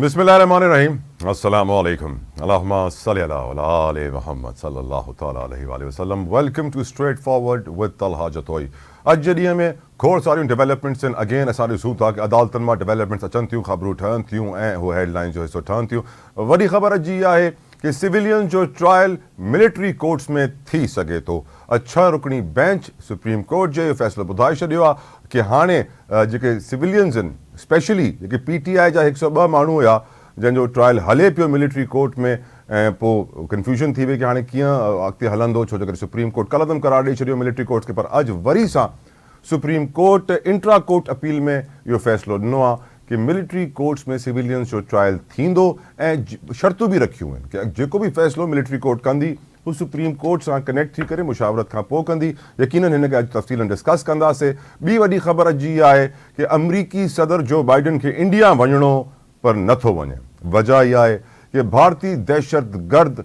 बिस्मिल्लाहिर्रहमानिर्रहीम। अस्सलामु अलैकुम। अल्लाहुम्मा सल्ली अला आले मुहम्मद सल्लल्लाहु तआला अलैहि वसल्लम। Welcome to straight forward with Talha Jatoi. अज जे ॾींहं में खोड़ सारियूं डेवलपमेंट्स आहिनि। अगेन असां ॾिसूं था कि अदालतनि मां डेवलपमेंट्स अचनि थियूं, ख़बरूं ठहनि थियूं ऐं उहे हेडलाइंस जो हिसो ठहनि थियूं। वॾी ख़बर अॼु जी आहे कि सिविलियन जो ट्रायल मिलिट्री कोर्ट्स में थी सघे थो। 6 रुकनी बेंच सुप्रीम कोर्ट जो फ़ैसिलो ॿुधाए छॾियो आहे कि हाणे जेके सिविलियन्स आहिनि, स्पेशली जेके PTI जा 102 माण्हू हुआ जंहिंजो ट्रायल हले पियो मिलिट्री कोर्ट में, ऐं पोइ कन्फ्यूजन थी वई कि हाणे कीअं अॻिते हलंदो, छो जो करे सुप्रीम कोर्ट कलदम करार ॾेई छॾियो मिलिट्री कोर्ट्स खे। पर अॼु वरी सां supreme court intra court appeal में इहो फ़ैसिलो ॾिनो आहे कि मिलिट्री कोर्ट्स में सिविलियन्स जो ट्रायल थींदो ऐं शर्तूं बि रखियूं आहिनि कि जेको बि फ़ैसिलो मिलिट्री कोर्ट कंदी हू सुप्रीम कोर्ट सां कनेक्ट थी करे मुशावरत खां पोइ कंदी। यकीनन हिन खे अॼु तफ़सीलन डिस्कस कंदासीं। ॿी वॾी ख़बर अॼु जी आहे कि अमरीकी सदर जो बाइडन खे इंडिया वञिणो पर नथो वञे। वजह इहा आहे कि भारतीय दहशतगर्द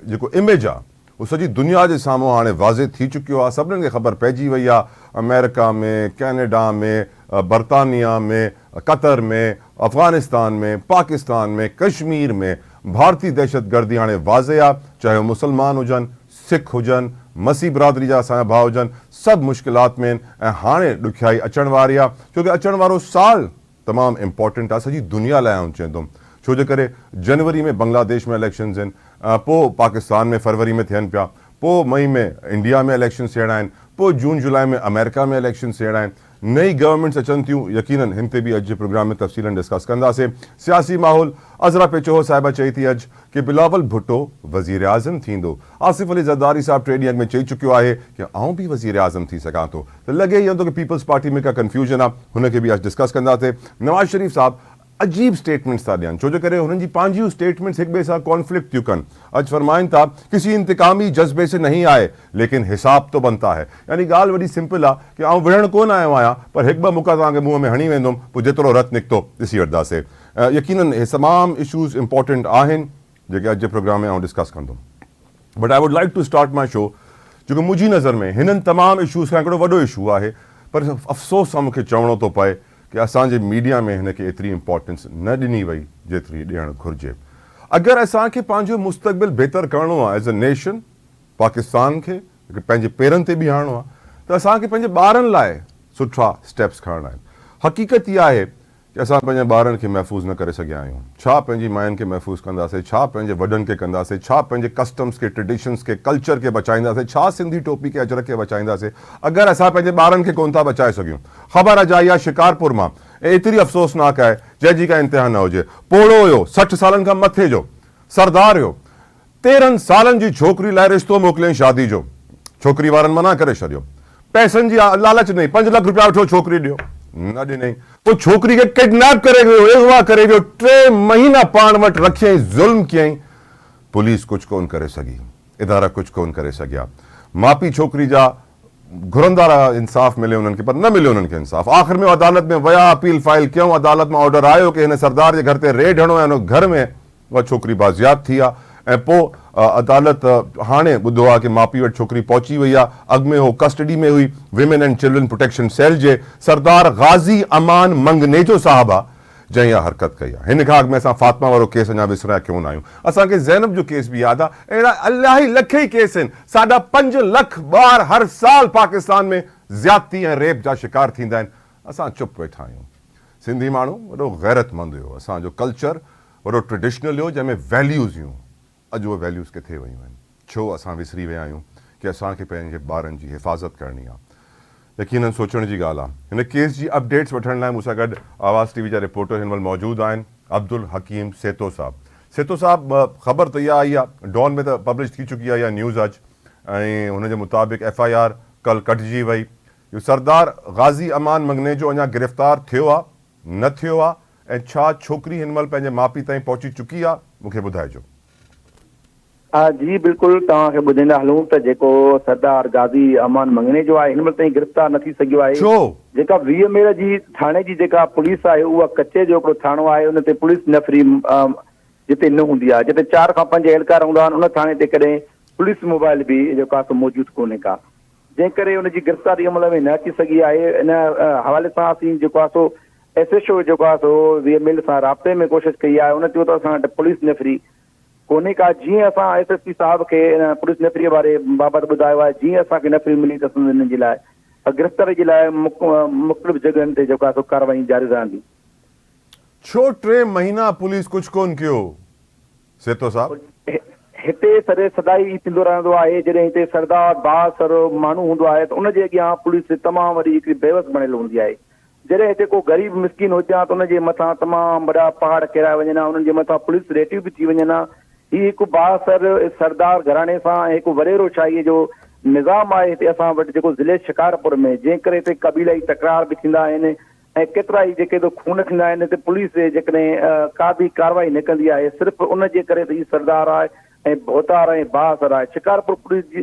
जेको इमेज आहे उहो सॼी दुनिया जे साम्हूं हाणे वाज़े थी चुकियो आहे। सभिनीनि खे ख़बर पइजी वई आहे, अमेरिका में, कैनेडा में, बरतानिया में, कतर में, अफ़गानिस्तान में, पाकिस्तान में, कश्मीर में भारतीय दहशतगर्दी हाणे वाज़े आहे। चाहे उहे मुसलमान हुजनि, सिख हुजनि, मसीह बिरादरी जा असांजा भाउ हुजनि, सभु मुश्किलात में आहिनि ऐं हाणे ॾुखियाई अचण वारी आहे। छोकी अचण वारो साल तमामु इम्पॉर्टेंट आहे सॼी दुनिया लाइ। आउं चवंदुमि छो जे करे जनवरी में बांग्लादेश में इलेक्शन्स आहिनि, पोइ पाकिस्तान में फरवरी में थियनि पिया, पोइ मई में इंडिया में इलेक्शन्स थियणा आहिनि, पोइ जून जुलाई में अमेरिका में इलेक्शन्स थियणा आहिनि। नई गवर्नमेंट्स अचनि थियूं। यकीनन हिन ते बि अॼु जे प्रोग्राम में तफ़सीलन डिस्कस कंदासीं। सियासी माहौल, अज़रा पेचो साहिबा चई थी अॼु कि बिलावल भुट्टो वज़ीर आज़म थींदो। आसिफ अली ज़रदारी साहब 3 ॾींहंनि में चई चुकियो आहे कि आउं बि वज़ीर आज़म थी सघां थो। त लॻे इहो थो कि पीपल्स पार्टी में का कन्फ्यूजन आहे, हुनखे बि अॼु डिस्कस कंदासीं। नवाज़ शरीफ़ साहब अजीब स्टेटमेंट्स था ॾियनि, छो जे करे हुननि जी पंहिंजियूं स्टेटमेंट्स हिक ॿिए सां कॉन्फ्लिक्ट थियूं कनि। अॼु फरमाइनि था किसी इंतकामी जज्बे से नहीं आए लेकिन हिसाब तो बनता है। यानी ॻाल्हि वॾी सिंपल आहे कि आउं विढ़ण कोन आयो आहियां, पर हिकु ॿ मुका तव्हांखे मुंहं में हणी वेंदुमि, पोइ जेतिरो रत निकितो ॾिसी वठंदासीं। यकीनन हे तमामु इशूज़ इंपॉर्टेंट आहिनि जेके अॼु जे प्रोग्राम में आउं डिस्कस कंदुमि। But I would like to start my show जेको मुंहिंजी नज़र में हिननि तमामु इशूज़ खां हिकिड़ो वॾो इशू आहे, पर अफ़सोस सां मूंखे चवणो थो पए कि असांजे मीडिया में हिनखे एतिरी इंपॉर्टेंस न ॾिनी वई जेतिरी ॾियणु घुरिजे। अगरि असांखे पंहिंजो मुस्तक़बिल बहितर करिणो आहे एज़ अ नेशन, पाकिस्तान खे पंहिंजे पेरनि ते बीहारणो आहे, त असांखे पंहिंजे ॿारनि लाइ सुठा स्टेप्स खणणा आहिनि। हक़ीक़त इहा आहे कि असां पंहिंजे ॿारनि खे महफ़ूज़ न करे सघिया आहियूं। छा पंहिंजी मायुनि खे महफ़ूज़ कंदासीं, छा पंहिंजे वॾनि खे कंदासीं, छा पंहिंजे कस्टम्स खे, ट्रेडिशन्स खे, कल्चर खे बचाईंदासीं, छा सिंधी टोपी खे, अजरक खे बचाईंदासीं, अगरि असां पंहिंजे ॿारनि खे कोन था बचाए सघूं। ख़बर अॼु आई आहे शिकारपुर मां, एतिरी अफ़सोसनाक आहे जंहिंजी का इंतिहा न हुजे। पोड़ो हुयो 60 सालनि खां मथे जो सरदार हुयो, 13 सालनि जी छोकिरी लाइ रिश्तो मोकिलियईं शादी जो। छोकिरी वारनि मना करे छॾियो, पैसनि जी लालच नहीं, 5 लाख रुपया वठो छोकिरी ॾियो, न ॾिनई। पोइ छोकिरी खे किडनैप करे वियो, अगवा करे वियो, 3 महीना पाण वटि रखियईं, ज़ुल्म कयईं। पुलिस कुझु कोन करे सघी, इदारा कुझु कोन करे सघिया। माउ पीउ छोकिरी जा घुरंदा रहा, इंसाफ़ मिले उन्हनि खे, पर न मिलियो उन्हनि खे इंसाफ़। आख़िर में अदालत में विया, अपील फाइल कयूं, अदालत मां ऑर्डर आयो कि हिन सरदार जे घर ते रेड हणो ऐं हुन घर में उहा छोकिरी बाज़ियाब थी आहे। ऐं पोइ अदालत हाणे ॿुधो आहे कि माउ पीउ वटि छोकिरी पहुची वई आहे। अॻु में हो कस्टडी में हुई women and children protection cell जे। सरदार गाज़ी अमान मंगनेजो साहब आहे जंहिं इहा हरकत कई आहे। हिन खां अॻु में असां फातिमा वारो केस अञा विसराए कोन आहियूं। असांखे ज़ैनब जो केस बि यादि आहे। अहिड़ा इलाही लखे केस आहिनि। 5.5 लाख ॿार हर साल पाकिस्तान में ज़्यादती ऐं रेप जा शिकार थींदा आहिनि। असां चुप वेठा आहियूं। सिंधी माण्हू वॾो गैरतमंद हुयो, असांजो कल्चर वॾो ट्रेडिशनल हुयो जंहिंमें वैल्यूज़ हुयूं। अॼु उहे वैल्यूज़ किथे वियूं आहिनि? छो असां विसरी विया आहियूं कि असांखे पंहिंजे ॿारनि जी हिफ़ाज़त करणी आहे? यकीनन सोचण जी ॻाल्हि आहे। हिन केस जी अपडेट्स वठण लाइ मूंसां गॾु आवाज़ TV जा रिपोर्टर हिन महिल मौजूदु आहिनि, अब्दुल हकीम सेतो साहब। सेतो साहब, ख़बर त इहा आई आहे, डॉन में त पब्लिश थी चुकी आहे इहा न्यूज़ अॼु, ऐं हुनजे मुताबिक़ FIR कल्ह कटिजी वई। इहो सरदार गाज़ी अमान मंगनेजो अञा गिरफ़्तार थियो आहे, न थियो आहे, ऐं छा छोकिरी हिन महिल पंहिंजे माउ पीउ ताईं पहुची चुकी आहे? मूंखे ॿुधाइजो। जी बिल्कुलु, तव्हांखे ॿुधाईंदा हलूं त जेको सरदार गाज़ी अमान मंगनेजो आहे हिन महिल ताईं गिरफ़्तार न थी सघियो आहे। जेका 20 मेर जी थाणे जी जेका पुलिस आहे उहा कचे जो हिकिड़ो थाणो आहे, उन ते पुलिस नफ़री जिते न हूंदी आहे, जिते 4 खां 5 एहलकार हूंदा आहिनि, उन थाणे ते कॾहिं पुलिस मोबाइल बि जेको आहे मौजूदु कोन्हे का, जंहिं करे उनजी गिरफ़्तारी अमल में न अची सघी आहे। इन हवाले सां असीं जेको आहे SHO जेको आहे सो VML सां राब्ते में कोशिशि कई आहे। उन चयो त असां वटि पुलिस नेफ़री कोन्हे का। जीअं असां SSP साहिब खे पुलिस नेफ़रीअ बारे बाबति ॿुधायो आहे, जीअं असांखे नेफ़री मिली त हिन जे लाइ गिरफ़्तारी जे लाइ मुख़्तलिफ़ जॻहियुनि ते जेको आहे सो कार्रवाई जारी रहंदी। छो 3 महीना पुलिस कुझु कोन कयो सेतो साहब? हिते सदाई थींदो रहंदो आहे। जॾहिं हिते सरदार बासर माण्हू हूंदो आहे त उनजे अॻियां पुलिस तमामु वॾी हिकिड़ी बेवस बणियल हूंदी आहे। जॾहिं हिते को ग़रीब मिसकिन हुजे हा त उनजे मथां तमामु वॾा पहाड़ किराए वञनि हा, उन्हनि जे मथां पुलिस रेटिव बि थी वञनि हा। हीउ हिकु बासर सरदार घराणे सां हिकु वॾेरो शाहीअ जो निज़ाम आहे हिते असां वटि जेको ज़िले शिकारपुर में, जंहिं करे हिते क़बीलाई तकरार बि थींदा आहिनि ऐं केतिरा ई जेके खून थींदा आहिनि। हिते पुलिस जेकॾहिं का बि कार्रवाई न कंदी आहे सिर्फ़ु उन जे करे त हीउ सरदार आहे ऐं भोतार ऐं बासर आहे। शिकारपुर पुलिस जी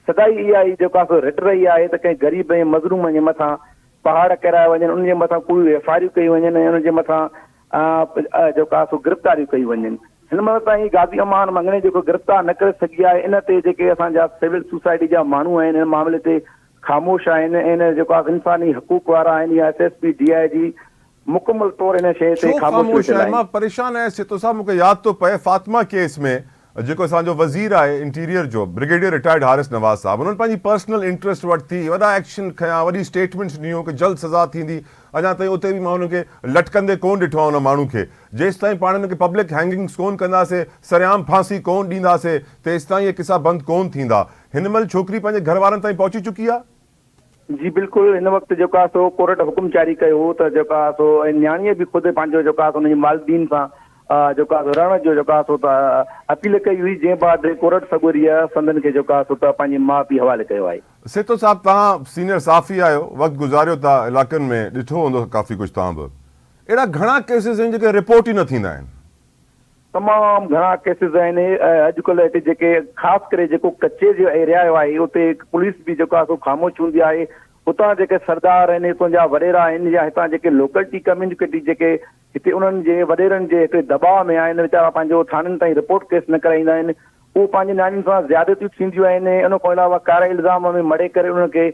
सदाई इहा ई जेका सो रिट रही आहे त कंहिं ग़रीब ऐं मज़लूम जे मथां पहाड़ किराए वञनि, उनजे मथां कोई FIR कई वञनि ऐं उनजे मथां जेका सो गिरफ़्तारियूं कई वञनि। हिन महिल ताईं गाज़ी अमान मंगणे जेको गिरफ़्तार न करे सघी आहे। इन ते जेके असांजा सिविल सोसाइटी जा माण्हू आहिनि हिन मामले ते ख़ामोश आहिनि ऐं जेको आहे इंसानी हक़ूक़ वारा आहिनि या SSP DIG मुकमल तौर हिन शइ ते ख़ामोश आहिनि। मां परेशान आहियां सेतो साहब। मूंखे यादि थो पए फातिमा केस में जेको असांजो वज़ीर आहे इंटीरियर जो ब्रिगेडियर रिटायर्ड हारिस नवाज़ साहब, उन्हनि पंहिंजी पर्सनल इंटरेस्ट वरिती, वॾा एक्शन खयां, वॾी स्टेटमेंट्स ॾिनियूं कि जल्द सज़ा थींदी। अञा ताईं उते बि मां हुनखे लटकंदे कोन ॾिठो आहे उन माण्हू खे। जेसि ताईं पाण हुनखे पब्लिक हैंगिंग्स कोन कंदासीं, सरेआम फांसी कोन ॾींदासीं, तेसि ताईं इहे किसा बंदि कोन थींदा। हिन महिल छोकिरी पंहिंजे घर वारनि ताईं पहुची चुकी आहे? जी बिल्कुलु। हिन वक़्तु जेको आहे सो कोर्ट हुकुम जारी कयो हो त जेको आहे सो न्याणीअ बि ख़ुदि पंहिंजो जेको आहे हुनजी मालदीन सां जेको आहे रहण जो जेको आहे सो त अपील कई हुई, जंहिं बाद कोर्ट सॻोरीअ संदन खे जेको आहे सो त पंहिंजे माउ पीउ हवाले कयो आहे। सेतो साहब, तव्हां सीनियर साफ़ी आहियो, वक़्तु गुज़ारियो था इलाइक़नि में, ॾिठो हूंदो काफ़ी कुझु तव्हां बि। अहिड़ा घणा केसिस आहिनि जेके रिपोर्ट ई न थींदा आहिनि? तमामु घणा केसिस आहिनि। अॼुकल्ह हिते जेके ख़ासि करे जेको कच्चे जो एरिया आहे उते पुलिस बि जेको आहे सो ख़ामोश हूंदी आहे। उतां जेके सरदार आहिनि, हितां जा वॾेरा आहिनि या हितां जेके लोकलिटी कम्युनिटी जेके हिते उन्हनि जे वॾेरनि जे हिते दबाव में आहिनि, वीचारा पंहिंजो थाननि ताईं रिपोर्ट केस न कराईंदा आहिनि। उहे पंहिंजे नियाणियुनि सां ज़्यादतियूं थींदियूं आहिनि। उन खां अलावा कारा इल्ज़ाम में मड़े करे उनखे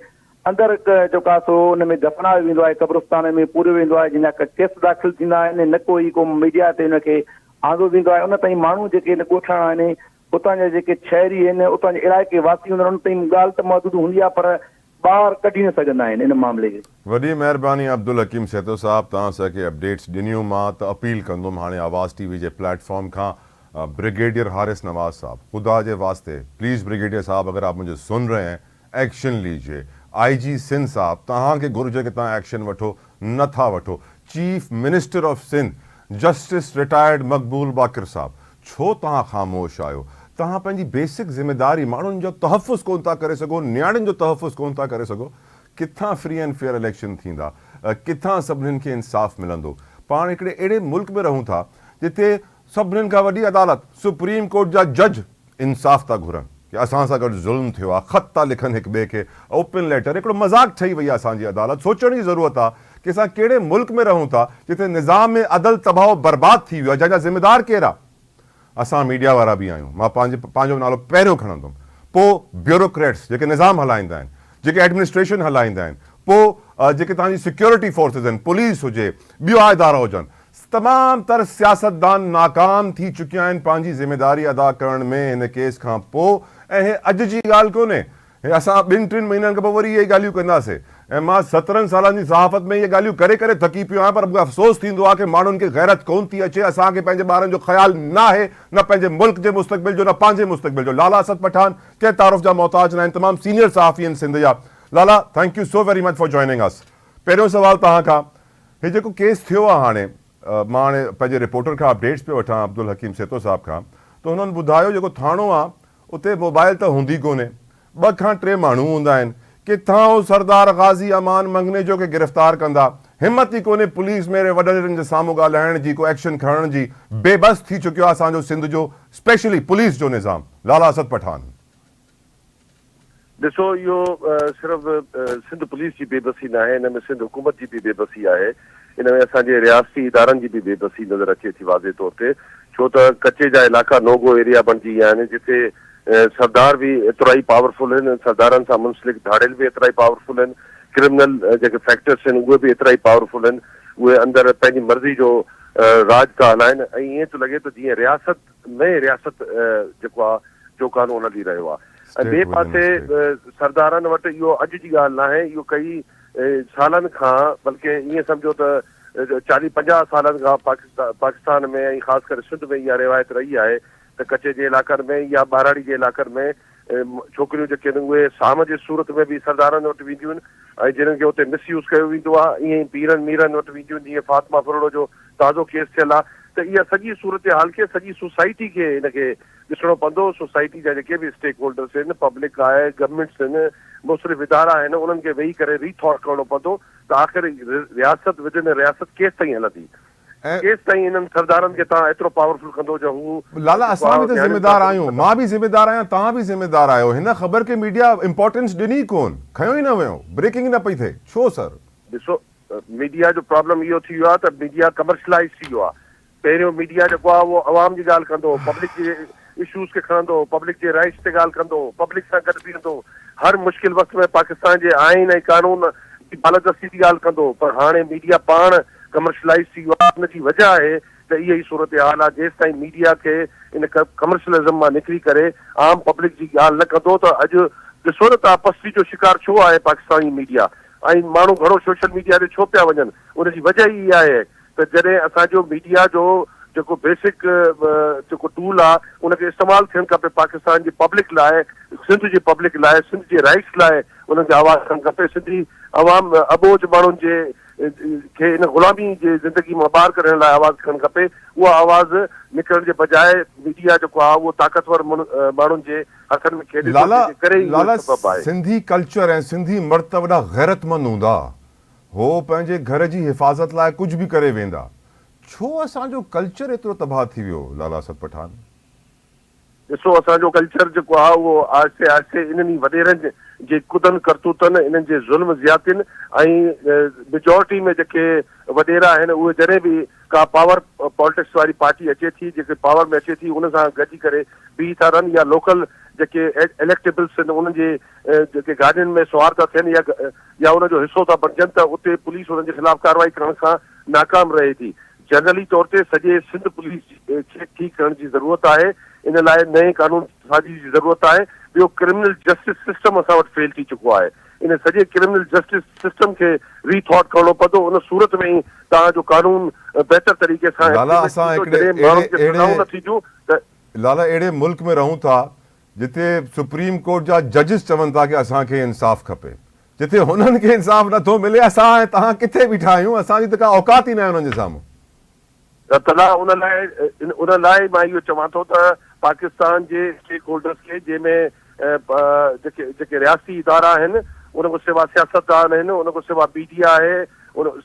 अंदरि जेको आहे सो उन में दफ़नायो वेंदो आहे, क़ब्रिस्तान में पूरियो वेंदो आहे, जिन जा केस दाख़िल थींदा आहिनि। न को मीडिया ते उनखे आंदो वेंदो आहे। उन ताईं माण्हू जेके ॻोठाणा आहिनि, उतां जा जेके शहरी आहिनि, उतां जे इलाइक़े वासी हूंदा आहिनि, उन ताईं ॻाल्हि त मौजूदु हूंदी आहे पर ॿाहिरि कढी न सघंदा आहिनि इन मामले खे। वॾी महिरबानी अब्दुल हकीम सेतो साहब, तव्हां असांखे अपडेट्स ॾिनियूं। मां त अपील कंदुमि हाणे आवाज़ TV जे प्लेटफॉर्म खां, ब्रिगेडियर हारिस नवाज साहब, खुदा के वास्ते प्लीज़ ब्रिगेडियर साहब, अगर आप मुझे सुन रहे हैं एक्शन लीजिए। IG सिंध साहब, तव्हांखे घुर्जे कि तव्हां एक्शन वठो, नथा वठो। Chief minister of Sindh justice retired Maqbool Baqir साहब, छो तव्हां ख़ामोश आहियो? तव्हां पंहिंजी बेसिक ज़िम्मेदारी, माण्हुनि जो तहफ़ुज़ कोन था करे सघो, नियाणियुनि जो तहफ़ुज़ कोन था करे सघो। किथां फ्री एंड फेयर इलेक्शन थींदा? किथां सभिनीनि खे इंसाफ़ मिलंदो? पाण हिकिड़े अहिड़े मुल्क में रहूं था जिथे सभिनीनि खां वॾी अदालत सुप्रीम कोर्ट जा जज इंसाफ़ था घुरनि कि असां सां गॾु ज़ुल्म थियो आहे, ख़त था लिखनि हिक ॿिए खे, ओपन लेटर, हिकिड़ो मज़ाक़ ठही वई आहे असांजी अदालत। सोचण जी ज़रूरत आहे कि असां कहिड़े मुल्क में रहूं था जिथे निज़ाम में अदल तबाह बर्बाद थी वियो आहे, जंहिंजा ज़िम्मेदार केरु आहे? असां मीडिया वारा बि आहियूं। मां पंहिंजो नालो पहिरियों खणंदुमि, पोइ ब्यूरोक्रेट्स जेके निज़ाम हलाईंदा आहिनि, जेके एडमिनिस्ट्रेशन हलाईंदा आहिनि, पोइ जेके तव्हांजी सिक्योरिटी फोर्सिस आहिनि, पुलिस हुजे, ॿिया इदारा हुजनि। तमामु तर सियासतदान नाकाम थी चुकिया आहिनि पंहिंजी ज़िम्मेदारी अदा करण में हिन केस खां पोइ। ऐं हे अॼु जी ॻाल्हि कोन्हे, हे असां 2-3 महीननि खां पोइ वरी इहे ॻाल्हियूं कंदासीं। ऐं मां 17 सालनि जी सहाफ़त में इहे ॻाल्हियूं करे करे थकी पियो आहियां, पर मूंखे अफ़सोस थींदो आहे कि माण्हुनि खे गैरत कोन थी अचे। असांखे पंहिंजे ॿारनि जो ख़्यालु न आहे, न पंहिंजे मुल्क जे मुस्तक़बिल जो, न पंहिंजे मुस्तक़बिल जो। लाला असद पठान कंहिं तारुफ़ जा मोहताज न आहिनि, तमामु सीनियर सहाफ़ी आहिनि सिंध जा। Lala, thank you so very much for joining us. पहिरियों सवाल तव्हां खां, हे जेको केस थियो आहे हाणे, मां हाणे पंहिंजे रिपोर्टर खां अपडेट्स पियो वठां अब्दुल हकीम सेतो साहब खां, त हुननि ॿुधायो जेको थाणो आहे उते मोबाइल त हूंदी कोन्हे, 2 खां 3 माण्हू हूंदा आहिनि। किथां उहो सरदार गाज़ी अमान मंगने जो खे गिरफ़्तार कंदा? हिम्मत ई कोन्हे पुलिस में वॾनि जे साम्हूं ॻाल्हाइण जी, को एक्शन खणण जी। बेबस थी चुकियो आहे असांजो सिंध जो स्पेशली पुलिस जो निज़ाम। लाला असद पठान, ॾिसो, इहो सिर्फ़ु सिंध पुलिस जी बेबसी न आहे, हिन में सिंध हुकूमत जी बि बेबसी आहे। इन में असांजे रियासती इदारनि जी बि बेबसी नज़र अचे थी वाज़े तौर ते, छो त कचे जा इलाइक़ा नोगो एरिया बणिजी विया आहिनि जिथे सरदार भी एतिरा ई पावरफुल आहिनि, सरदारनि सां मुंसलिक धाड़ियल बि एतिरा ई पावरफुल आहिनि, क्रिमिनल जेके फैक्टर्स आहिनि उहे बि एतिरा ई पावरफुल आहिनि। उहे अंदरि पंहिंजी मर्ज़ी जो राज था हलाइनि ऐं ईअं थो लॻे त जीअं रियासत में रियासत जेको आहे जो कानून हली रहियो आहे। ऐं ॿिए पासे सरदारनि वटि इहो अॼु जी ॻाल्हि न आहे, इहो कई सालनि खां, बल्कि ईअं सम्झो त 40-50 सालनि खां पाकिस्तान में ऐं ख़ासि करे सिंध में इहा रिवायत रही आहे त कचे जे इलाइक़नि में या ॿाराड़ी जे इलाइक़नि में छोकिरियूं जेके आहिनि उहे शाम जे सूरत में बि सरदारनि वटि वेंदियूं आहिनि ऐं जिन्हनि खे हुते मिसयूज़ कयो वेंदो आहे। ईअं ई पीरनि मीरनि वटि वेंदियूं आहिनि, जीअं फातिमा फुरड़ो जो ताज़ो केस थियल आहे। त इहा सॼी सूरत हाल खे, सॼी सोसाइटी खे हिनखे ॾिसणो पवंदो। सोसाइटी जा जेके बि स्टेक होल्डर्स आहिनि, पब्लिक आहे, गवर्नमेंट्स आहिनि, मुख़्तलिफ़ इदारा आहिनि, उन्हनि खे वेही करे रीथॉट करणो पवंदो त आख़िर रियासत विदिन रियासत केसि ताईं हलंदी, केसि ताईं इन्हनि सरदारनि खे तव्हां एतिरो पावरफुल कंदो जो हू लाला असां बि त ज़िम्मेदार आहियूं, मां बि ज़िम्मेदार आहियां, तव्हां बि ज़िम्मेदार आहियो। हिन ख़बर खे मीडिया इंपॉर्टेंस ॾिनी कोन, खयो ई न वियो, ब्रेकिंग न पई थिए, छो सर? ॾिसो, मीडिया जो प्रॉब्लम इहो थी वियो आहे त मीडिया कमर्शलाइज़ थी वियो आहे। पहिरियों मीडिया जेको आहे उहो आवाम जी ॻाल्हि कंदो, पब्लिक जे इशूज़ खे खणंदो, पब्लिक जे राइट्स ते ॻाल्हि कंदो, पब्लिक सां गॾु बीहंदो, हर मुश्किल वक़्त में पाकिस्तान जे आइन ऐं कानून जी बालादस्ती जी ॻाल्हि कंदो। पर हाणे मीडिया पाण कमर्शलाइज़ थी वियो आहे। हुनजी वजह आहे त इहा ई सूरत हाल आहे। जेसि ताईं मीडिया खे इन कमर्शलिज़म मां निकिरी करे आम पब्लिक जी ॻाल्हि न कंदो त अॼु ॾिसो न तव्हां पस्ती जो शिकार छो आहे पाकिस्तानी मीडिया, ऐं माण्हू घणो सोशल मीडिया ते छो पिया वञनि, उनजी वजह ई इहा आहे त जॾहिं असांजो मीडिया जो जेको बेसिक जेको टूल आहे उनखे इस्तेमालु थियणु खपे पाकिस्तान जी पब्लिक लाइ, सिंध जी पब्लिक लाइ, सिंध जे राइट्स लाइ उन्हनि खे आवाज़ु खणणु खपे। सिंधी अवाम अबोज माण्हुनि जे खे इन ग़ुलामी जे ज़िंदगी मां ॿाहिरि कढण लाइ आवाज़ु खणणु खपे। उहा आवाज़ निकिरण जे बजाए मीडिया जेको आहे उहो ताक़तवर माण्हुनि जे हथनि में खेॾे करे लाला सिंधी कल्चर ऐं सिंधी मर्द त वॾा गैरतमंद हूंदा, हो पंहिंजे घर जी हिफ़ाज़त लाइ कुझु बि करे वेंदा, छो असांजो कल्चर एतिरो तबाह थी वियो लाला असद पठान? ॾिसो, असांजो कल्चर जेको आहे उहो आहिस्ते आहिस्ते इन्हनि वॾेरनि जे कुदन करतूतनि, इन्हनि जे ज़ुल्म ज़्यातियुनि ऐं मेजॉरिटी में जेके वॾेरा आहिनि उहे जॾहिं बि का पावर पॉलिटिक्स वारी पार्टी अचे थी, जेके पावर में अचे थी, उन सां गॾिजी करे बीह था रहनि, या लोकल जेके इलेक्टेबल्स आहिनि उन्हनि जे जेके गाॾियुनि में सवार था थियनि या उनजो हिसो था बणजनि, त उते पुलिस उन्हनि जे ख़िलाफ़ कार्रवाई करण खां नाकाम रहे थी। जनरली तौर ते सॼे सिंध पुलिस खे ठीकु करण जी ज़रूरत आहे। इन लाइ नए कानून साज़ी जी ज़रूरत आहे। ॿियो, क्रिमिनल जस्टिस सिस्टम असां वटि फेल थी चुको आहे। इन सॼे क्रिमिनल जस्टिस सिस्टम खे रीथॉट करणो पवंदो। उन सूरत में ई तव्हांजो कानून बहितर तरीक़े सां लाला अहिड़े मुल्क में रहूं था जिते सुप्रीम कोर्ट जा जजिस चवनि था कि असांखे इंसाफ़ खपे, जिते हुननि खे इंसाफ़ नथो मिले, असां ऐं तव्हां किथे बीठा आहियूं, असांजी त का औकात ई न आहे हुननि जे साम्हूं। उन लाइ मां इहो चवां थो त पाकिस्तान जे स्टेक होल्डर्स खे, जंहिंमें जेके रियासी इदारा आहिनि, उन खां सवाइ सियासतदान आहिनि, उन खां सवाइ मीडिया आहे,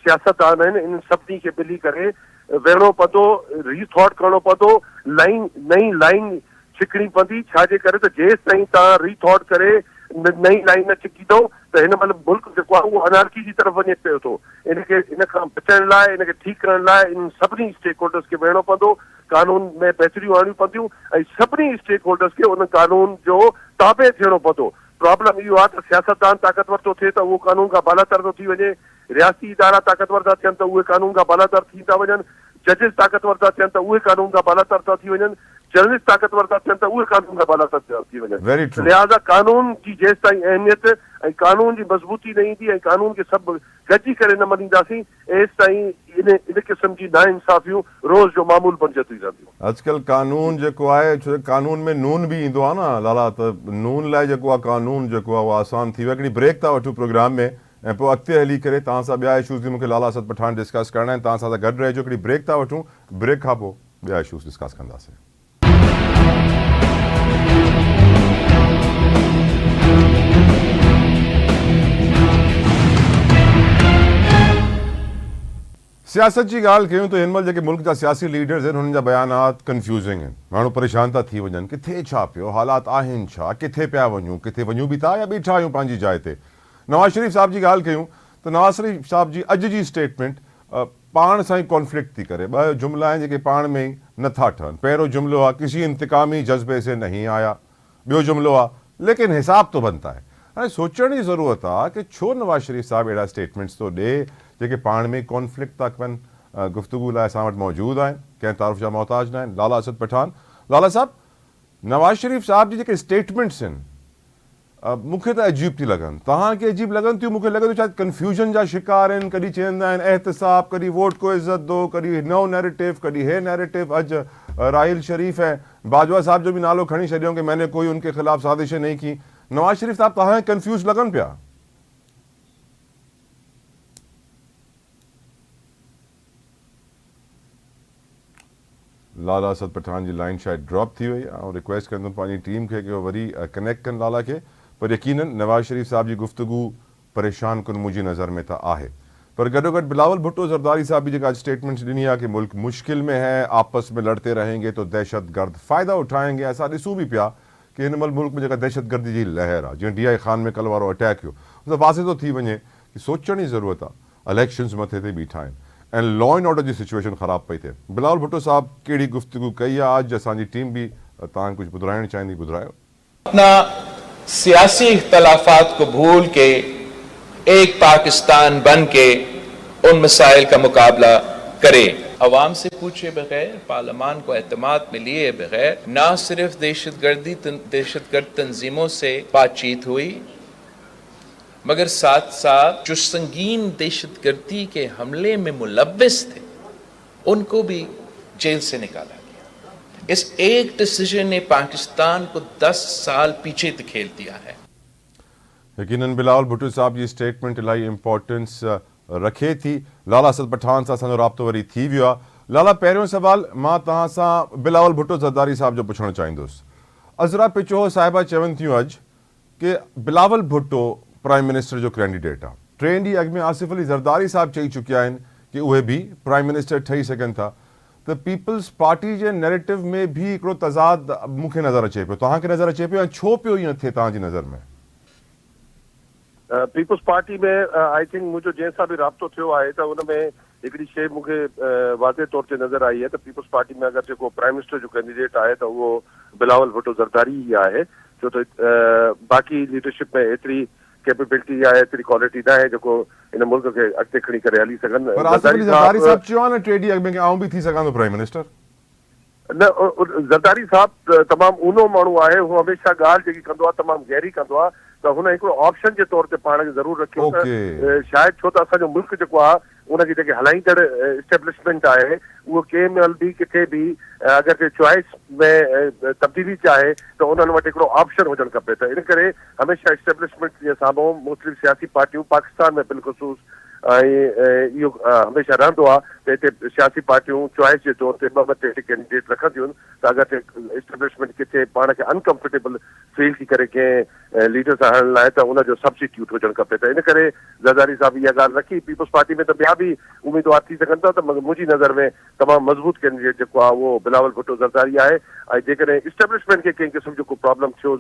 सियासतदान आहिनि, इन सभिनी खे मिली करे वेहणो पवंदो, रीथॉट करणो पवंदो, नई लाइन छिकणी पवंदी। छाजे करे त जेसि ताईं तव्हां रीथॉट करे नई लाइन न छिकींदो त हिन महिल मुल्क जेको आहे उहो अनारकी जी तरफ़ वञे पियो थो। इन खां बचण लाइ, इनखे ठीकु करण लाइ इन सभिनी स्टेक होल्डर्स खे वेहणो पवंदो, कानून में बहितरियूं आणियूं पवंदियूं ऐं सभिनी स्टेक होल्डर्स खे उन कानून जो ताबे थियणो पवंदो। प्रॉब्लम इहो आहे त सियासतदान ताक़तवर थो थिए त उहो कानून खां बालातर थो थी वञे, रियासी इदारा ताक़तवर था थियनि त उहे कानून खां बालातर थी था वञनि, जजिस ताक़तवर था थियनि त उहे कानून खां बालातर था थी वञनि, जर्नलिस्ट ताक़तवर था थियनि त उहे कानून खां बालातर था थी वञनि। लिहाज़ा कानून जी जेसि ताईं अहमियत ऐं कानून जी मज़बूती न ईंदी ऐं कानून खे सभु गॾिजी करे न मञींदासीं, एसि ताईं इन क़िस्म जी नाइंसाफ़ियूं रोज़ जो मामूल बणजंदियूं रहंदियूं। अॼुकल्ह कानून जेको आहे, छो कानून में नून बि ईंदो आहे न लाला, त नून लाइ जेको आहे कानून जेको आहे उहो आसान थी वियो। हिकिड़ी ब्रेक था वठूं प्रोग्राम में ऐं पोइ अॻिते हली करे तव्हां सां ॿिया इशूज़ बि मूंखे लाला असद पठान डिस्कस करणा आहिनि। तव्हां सां गॾु रहिजो, हिकिड़ी ब्रेक था वठूं, ब्रेक खां पोइ ॿिया इशूज़ डिस्कस कंदासीं। सियासत जी ॻाल्हि कयूं त हिन महिल जेके मुल्क जा सियासी लीडर्स आहिनि हुननि जा बयानात कंफ्यूज़िंग आहिनि, माण्हू परेशान था थी वञनि, किथे छा पियो, हालात आहिनि छा, किथे पिया वञूं, किथे वञूं बि था या बीठा आहियूं पंहिंजी जाइ ते। नवाज़ शरीफ़ साहब जी ॻाल्हि कयूं त नवाज़ शरीफ़ साहब जी अॼु जी स्टेटमेंट पाण सां ई कॉन्फ्लिक्ट थी करे। ॿ जुमिला आहिनि जेके पाण में ई नथा ठहनि। पहिरियों जुमिलो आहे किसी इंतकामी जज्बे से नहीं आया, ॿियो जुमिलो आहे लेकिन हिसाब तो बनता है। हाणे सोचण जी ज़रूरत आहे कि छो नवाज़ शरीफ़ साहब अहिड़ा स्टेटमेंट्स थो ॾे जेके पाण में कॉन्फ्लिक्ट था कनि। गुफ्तगू लाइ असां वटि मौजूदु आहिनि, कंहिं तारुफ़ जा मोहताज न आहिनि। लाला असद पठान, लाला साहब, नवाज़ शरीफ़ साहब जी जेके स्टेटमेंट्स आहिनि मूंखे त अजीब थी लॻनि, तव्हांखे अजीब लॻनि थियूं। मूंखे लॻे थो शायदि कन्फ्यूजन जा शिकार आहिनि। कॾहिं चवंदा आहिनि एहतिसाब, कॾहिं वोट को इज़त दो, कॾहिं नओं नैरेटिव, कॾहिं हे नैरेटिव। अॼु राहिल शरीफ ऐं बाजवा साहब जो बि नालो खणी छॾियो कि मैंने कोई उनके ख़िलाफ़ साज़िशें नहीं की। नवाज़ शरीफ साहब तव्हांखे कंफ्यूज लॻनि पिया? लाला असद पठान जी लाइन शायद ड्रॉप थी वही। ऐं रिक्वेस्ट कंदुमि पंहिंजी टीम खे कि वो वरी कनेक्ट कनि लाला खे। पर यकीनन नवाज़ शरीफ साहब जी गुफ्तगू परेशान कुन मुंहिंजी नज़र में त आहे। पर गॾोगॾु बिलावल भुट्टो ज़रदारी साहब भी जेका स्टेटमेंट्स ॾिनी आहे कि मुल्क मुश्किल में है, आपस में लड़ते रहेंगे तो दहशत गर्द फ़ाइदा उठाएंगे। असां ॾिसूं भी पिया कि हिन महिल मुल्क में जेका दहशत गर्दी जी लहर आहे, जीअं DI खान में कल वारो अटैक हुयो, त वाज़े थो थी वञे कि सोचण जी ज़रूरत आहे। इलेक्शन्स मथे ते बीठा आहिनि ऐं लॉ एंड ऑर्डर जी सिचुएशन ख़राब पई थिए। बिलावल भुट्टो साहब कहिड़ी गुफ्तगू कई आहे? अॼु असांजी टीम भी तव्हांखे कुझु ॿुधाइणु चाहींदी, ॿुधायो। अपना सियासी इख्तलाफात को भूल के एक पाकिस्तान बन के उन मसाइल का मुकाबला करे, अवाम से पूछे बगैर, पार्लियामान को एतमाद में लिए बगैर, ना सिर्फ दहशतगर्द तंजीमों से बातचीत हुई, मगर साथ साथ जो संगीन दहशतगर्दी के हमले में मुलव्विस थे उनको भी जेल से निकाला गया। इस एक डिसीजन ने पाकिस्तान को 10 साल पीछे धकेल दिया है। यकीनन बिलावल भुट्टो साहब जी स्टेटमेंट इलाही इंपॉर्टेंस रखे थी। लाला असद पठान सां असांजो राब्तो वरी थी वियो आहे। लाला, पहिरियों सवाल मां तव्हां सां बिलावल भुट्टो ज़रदारी साहब जो पुछणु चाहींदुसि। अज़रा पिचो साहिबा चवनि थियूं अॼु कि बिलावल भुट्टो प्राइम मिनिस्टर जो कैंडिडेट आहे। 3 ॾींहं अॻु में आसिफ अली ज़रदारी साहब चई चुकिया आहिनि कि उहे भी प्राइम मिनिस्टर ठही सघनि था। त पीपल्स पार्टी जे नैरेटिव में भी हिकिड़ो तज़ाद मूंखे नज़र अचे पियो। तव्हांखे नज़र अचे पियो ऐं छो पियो ईअं थिए तव्हांजी नज़र में? पीपल्स पार्टी में आई थिंक मुझे जैसा भी राब्तो थियो आहे त उन में हिकिड़ी शइ मूंखे वाज़े तौर ते नज़र आई है। त पीपल्स पार्टी में अगर जेको प्राइम मिनिस्टर जो कैंडिडेट आहे त उहो बिलावल भुट्टो ज़रदारी ही आहे। छो त बाक़ी लीडरशिप में एतिरी कैपेबिलिटी आहे, एतिरी क्वालिटी न आहे जेको इन मुल्क खे अॻिते खणी करे हली सघनि। पर आसिफ अली ज़रदारी साहब चयो आहे न 3 ॾींहं अॻु में कि आऊं भी थी सघां थो प्राइम मिनिस्टर। न, ज़रदारी साहब तमामु ऊनो माण्हू आहे। हू हमेशह ॻाल्हि जेकी कंदो आहे तमामु गहरी कंदो आहे। त हुन हिकिड़ो ऑप्शन जे तौर ते पाण खे ज़रूरु रखियो त शायदि, छो त असांजो मुल्क जेको आहे उनजी जेके हलाईंदड़ इस्टेब्लिशमेंट आहे उहो कंहिं महिल बि किथे बि अगरि के चॉइस में तब्दीली चाहे त उन्हनि वटि हिकिड़ो ऑप्शन हुजणु खपे। त इन करे हमेशह इस्टेब्लिशमेंट जे साम्हूं मुख़्तलिफ़ सियासी पार्टियूं पाकिस्तान में बिलख़ुसूस इहो हमेशह रहंदो आहे त हिते सियासी पार्टियूं चॉइस जे तौर ते 2-3 कैंडिडेट रखंदियूं आहिनि त अगरि इस्टेब्लिशमेंट किथे पाण खे अनकंफर्टेबल फील थी करे कंहिं लीडर सां हलण लाइ त उनजो सब्स्टिट्यूट हुजणु खपे। त इन करे ज़रदारी साहब इहा ॻाल्हि रखी। पीपल्स पार्टी में त ॿिया बि उम्मीदवार थी सघनि था। त मुंहिंजी नज़र में तमामु मज़बूत कैंडिडेट जेको आहे उहो बिलावल भुट्टो ज़रदारी आहे। ऐं जेकॾहिं इस्टेब्लिशमेंट खे कंहिं क़िस्म जो को प्रॉब्लम थियो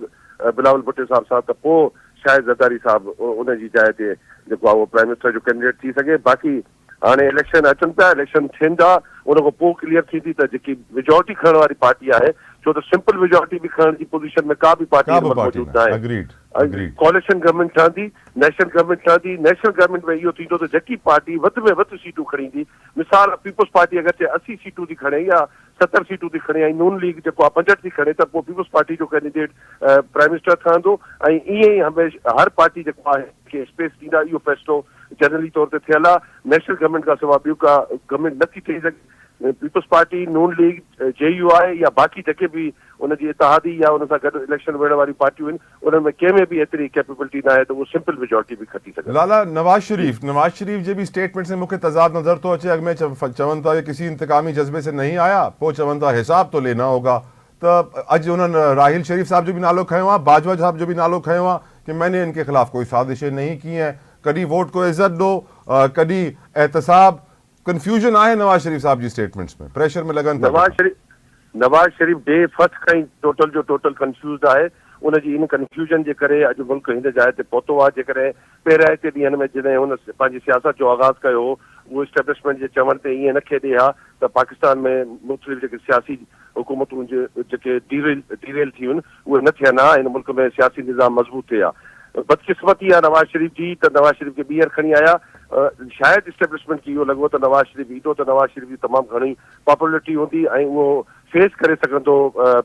बिलावल भुट्टो साहब सां त पोइ शायदि ज़रदारी साहब उनजी जाइ ते जेको आहे उहो प्राइम मिनिस्टर जो कैंडिडेट थी सघे। बाक़ी हाणे इलेक्शन अचनि था, इलेक्शन थींदा, उन खां पोइ क्लियर थींदी त जेकी मेजोरिटी खणण वारी पार्टी आहे, छो त सिंपल मेजोरिटी बि खणण जी पोजीशन में का बि पार्टी मौजूदु न आहे। कॉलिशन गवर्नमेंट ठहंदी, नेशनल गवर्नमेंट ठहंदी। नेशनल गवर्नमेंट में इहो थींदो त जेकी पार्टी वधि में वधि सीटूं खणींदी, मिसाल पीपल्स पार्टी अगरि चए 80 सीटूं थी खणे या 70 सीटूं थी खणे ऐं नून लीग जेको आहे 65 थी खणे, त पोइ पीपल्स पार्टी जो कैंडिडेट प्राइम मिनिस्टर ठहंदो। ऐं ईअं ई हमेशह हर पार्टी जेको आहे खे स्पेस ॾींदा। इहो फ़ैसिलो जनरली तौर ते थियल आहे। नेशनल गवर्नमेंट खां सवाइ ॿियो का गवर्नमेंट नथी ठही सघे। पीपल्स पार्टी, नून लीग, JUI या बाक़ी जेके बि उनजी इतिहादी या उन सां गॾु इलेक्शन विहण वारी पार्टियूं आहिनि, उन्हनि में कंहिं में बि एतिरी कैपेबिलिटी न आहे त उहो सिंपल मेजोरिटी बि खटी सघे। लाला, नवाज शरीफ जे भी स्टेटमेंट से मूंखे तज़ाद नज़र थो अचे। अॻु में चवनि था कि किसी इंतकामी जज्बे से नहीं आया, पोइ चवनि था हिसाब तो लेना होगा। त अॼु उन्हनि राहिल शरीफ साहब जो भी नालो खयो आहे, बाजवा साहब जो भी नालो खयो आहे कि मैंने इनके खिलाफ कोई साजिशें नहीं की हैं। कॾहिं वोट को इज़्ज़त दो, कॾहिं एहतसाब। कंफ्यूजन आहे नवाज शरीफ साहब जी स्टेटमेंट्स में, प्रेशर में लगन था। नवाज शरीफ डे फर्स्ट खां ई टोटल जो टोटल कंफ्यूज़ आहे। उनजी इन कंफ्यूजन जे करे अॼु मुल्क हिन जाइ ते पहुतो आहे। जेकॾहिं पहिरियां हिते ॾींहंनि में जॾहिं हुन पंहिंजी सियासत जो आगाज़ कयो हो, उहो इस्टेब्लिशमेंट जे चवण ते ईअं न खेॾे हा त पाकिस्तान में मुख़्तलिफ़ जेके सियासी हुकूमतूं जेके डीरेल थियूं आहिनि उहे न थियनि हा, हिन मुल्क में सियासी निज़ाम मज़बूत थिए हा। बदकिस्मती आहे नवाज शरीफ जी त नवाज शरीफ खे ॿीहर खणी आया। शायदि इस्टेब्लिशमेंट खे इहो लॻो त नवाज शरीफ ईंदो त नवाज शरीफ जी तमामु घणी पॉपुलरिटी हूंदी ऐं उहो फेस करे सघंदो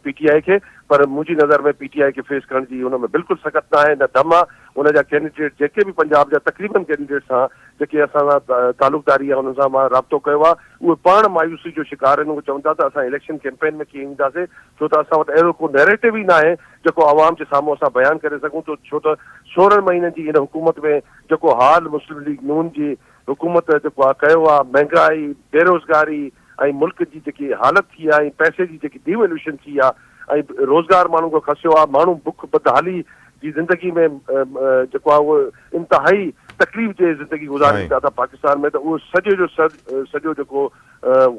PTI खे, पर मुंहिंजी नज़र में PTI खे फेस करण जी हुन में बिल्कुलु सख़्त न आहे, न दम आहे। हुनजा कैंडिडेट जेके बि पंजाब जा तक़रीबन कैंडिडेट्स सां जेके असां सां तालुकदारी आहे हुननि सां मां राब्तो कयो आहे, उहे पाण मायूसी जो शिकार आहिनि। उहे चवनि था त असां इलेक्शन कैंपेन में कीअं ईंदासीं, छो त असां वटि अहिड़ो को नैरेटिव ई न आहे जेको आवाम जे साम्हूं असां बयानु करे सघूं। छो त 16 महीननि जी हिन हुकूमत में जेको हाल मुस्लिम लीग नून जी हुकूमत जेको आहे कयो आहे, महांगाई, बेरोज़गारी ऐं मुल्क जी जेकी हालत थी आहे, ऐं पैसे जी जेकी डिवैल्यूएशन थी आहे, ऐं रोज़गार माण्हू खां खसियो आहे, माण्हू बुख बदहाली जी ज़िंदगी में जेको आहे उहो इंतिहाई तकलीफ़ जे ज़िंदगी गुज़ारनि था पाकिस्तान में, त उहो सॼो जेको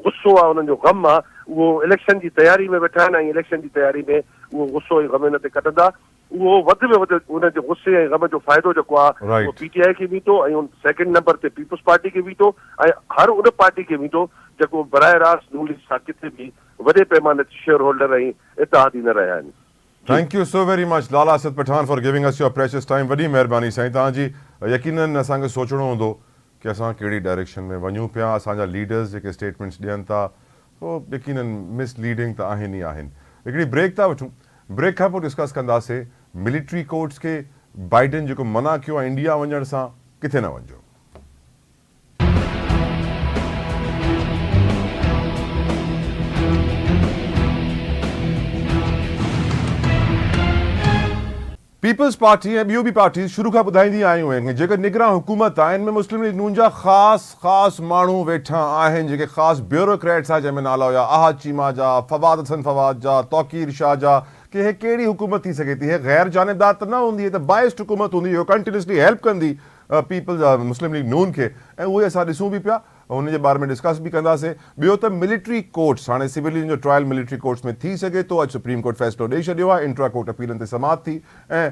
गुस्सो आहे, उन्हनि जो गम आहे, उहो इलेक्शन जी तयारी में वेठा आहिनि ऐं इलेक्शन जी तयारी में उहो गुस्सो ऐं गम हिन ते कढंदा। उहो वधि में वधि उनजे गुस्से ऐं गम जो फ़ाइदो जेको आहे उहो PTI खे बीठो ऐं उन सेकेंड नंबर ते पीपुल्स पार्टी खे बीठो ऐं हर उन पार्टी खे बीठो जेको बराए रास्त नून लीग सां किथे बि वॾे पैमाने ते शेयर होल्डर ऐं इतिहादी न रहिया आहिनि। Thank you so very much Lala Asad Pathan for giving us your precious time. वॾी महिरबानी साईं तव्हांजी। यकीनन असांखे सोचणो हूंदो कि असां कहिड़ी डायरेक्शन में वञूं पिया। असांजा लीडर्स जेके स्टेटमेंट्स ॾियनि था उहो यकीनन मिसलीडिंग त आहिनि ई आहिनि। हिकिड़ी ब्रेक था वठूं, ब्रेक खां पोइ डिस्कस कंदासीं मिलिट्री कोर्ट्स खे बाइडन जेको मना कयो आहे इंडिया वञण सां, किथे न वञिजो। पीपल्स पार्टी ऐं ॿियूं बि पार्टीज़ शुरू खां ॿुधाईंदी आयूं आहिनि जेके निगरान हुकूमत आहे, इनमें मुस्लिम लीग नून जा ख़ासि माण्हू वेठा आहिनि, जेके ख़ासि ब्यूरोक्रेट्स आहे, जंहिंमें नाला हुया अहाद चीमा जा, फवाद हसन फवाद जा, तौकीर शाह जा, कि हे कहिड़ी हुकूमत थी सघे थी। हे गैर जानिबदार त न हूंदी, त बाइस्ड हुकूमत हूंदी, इहो कंटिन्यूसली हेल्प कंदी पीपल्स मुस्लिम लीग नून खे, ऐं उहे असां ॾिसूं बि पिया, हुन जे बारे में डिस्कस भी कंदासीं। ॿियो त मिलिट्री कोर्ट्स, हाणे सिविलियन जो ट्रायल मिलिट्री कोर्ट्स में थी सघे थो। अॼु सुप्रीम कोर्ट फ़ैसिलो ॾेई छॾियो आहे, इंट्रा कोर्ट अपीलनि ते समाअत थी ऐं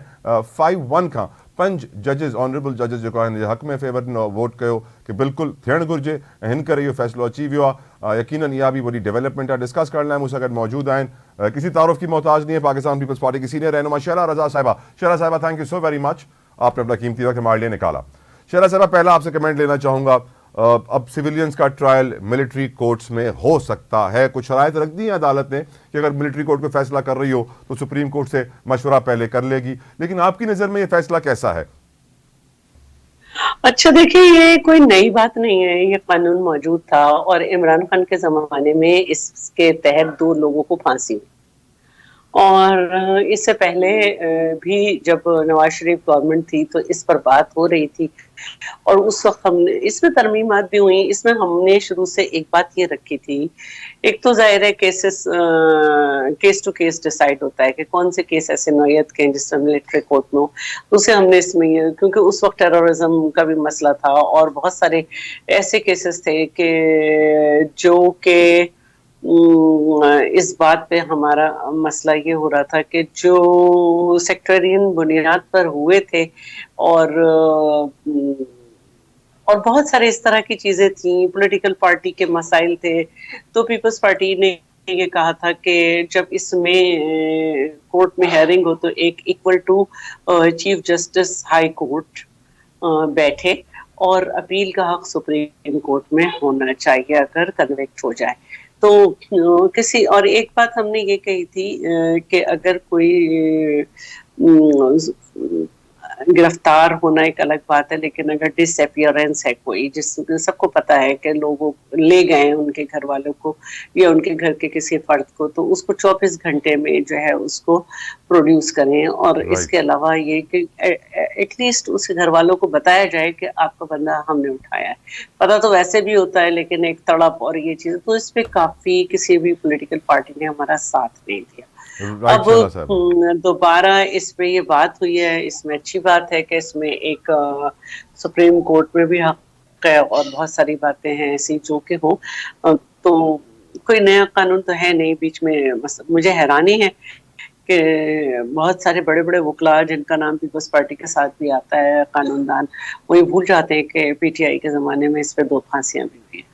5-1 खां 5 जजिस ऑनरेबल जजिस जेको आहे हिन जे हक़ में फेवर वोट कयो कि बिल्कुलु थियणु घुरिजे, ऐं हिन करे इहो फ़ैसिलो अची वियो आहे। यकीनन इहा बि वॾी डेवलपमेंट आहे। डिस्कस करण लाइ मूंसां गॾु मौजूदु आहिनि किसी तारुफ की मोहताज नहीं है पाकिस्तान पीपल्स पार्टी की सीनियर रहनुमा शहला रजा साहिबा। शहला साहिबा, thank you so very much, आपने अपना कीमती वक्त हमारे लिए निकाला। शहला साहिबा, पहला आपसे कमेंट लेना चाहूँगा, अब सिविलियंस का ट्रायल मिलिट्री कोर्ट्स में हो सकता है, कुछ शराइत रख दी है अदालत ने कि अगर मिलिट्री कोर्ट को फैसला कर रही हो तो सुप्रीम कोर्ट से मशवरा पहले कर लेगी, लेकिन आपकी नज़र में ये फैसला कैसा है? अच्छा, देखिए, ये कोई नई बात नहीं है, ये कानून मौजूद था और इमरान खान के ज़माने में इसके तहत 2 लोगों को फांसी हुई, और इससे पहले भी जब नवाज शरीफ गवर्नमेंट थी तो इस पर बात हो रही थी, और उस वक्त हमने इसमें तरमीमात भी हुई। इसमें हमने शुरू से एक बात ये रखी थी, एक तो जाहिर है केस टू केस डिसाइड होता है कि कौन से केस ऐसे नौयत के जिस मिलिट्री कोर्ट में हो, उसे हमने इसमें, क्योंकि उस वक्त टेररिज्म का भी मसला था और बहुत सारे ऐसे केसेस थे कि जो के इस बात पे हमारा मसला ये हो रहा था कि जो सेक्टरियन बुनियाद पर हुए थे और बहुत सारे इस तरह की चीजें थी, पॉलिटिकल पार्टी के मसाइल थे। तो पीपल्स पार्टी ने ये कहा था कि जब इसमें कोर्ट में हेयरिंग हो तो एक equal to chief justice high court बैठे और अपील का हक सुप्रीम कोर्ट में होना चाहिए अगर कन्विक्ट हो जाए तो। किसी और एक बात हमने ये कही थी कि अगर कोई गिरफ्तार होना एक अलग बात है, लेकिन अगर डिसअपियरेंस है कोई, जिस सबको पता है कि लोगों ले गए उनके घर वालों को या उनके घर के किसी फर्द को, तो उसको 24 घंटे में जो है उसको प्रोड्यूस करें। और इसके अलावा ये कि एटलीस्ट उसके घर वालों को बताया जाए कि आपका बंदा हमने उठाया है। पता तो वैसे भी होता है, लेकिन एक तड़प और ये चीज़, तो इस पे काफ़ी किसी भी पॉलिटिकल पार्टी ने हमारा साथ नहीं दिया। अब दोबारा इस पे ये बात हुई है, इसमें अच्छी बात है कि इसमें एक सुप्रीम कोर्ट में भी हक है और बहुत सारी बातें हैं ऐसी जो कि हो, तो कोई नया कानून तो है नहीं। बीच में मुझे हैरानी है कि बहुत सारे बड़े बड़े वकला जिनका नाम पीपल्स पार्टी के साथ भी आता है, कानूनदान, वही भूल जाते हैं कि PTI के ज़माने में इस पर 2 फांसियाँ भी हुई हैं।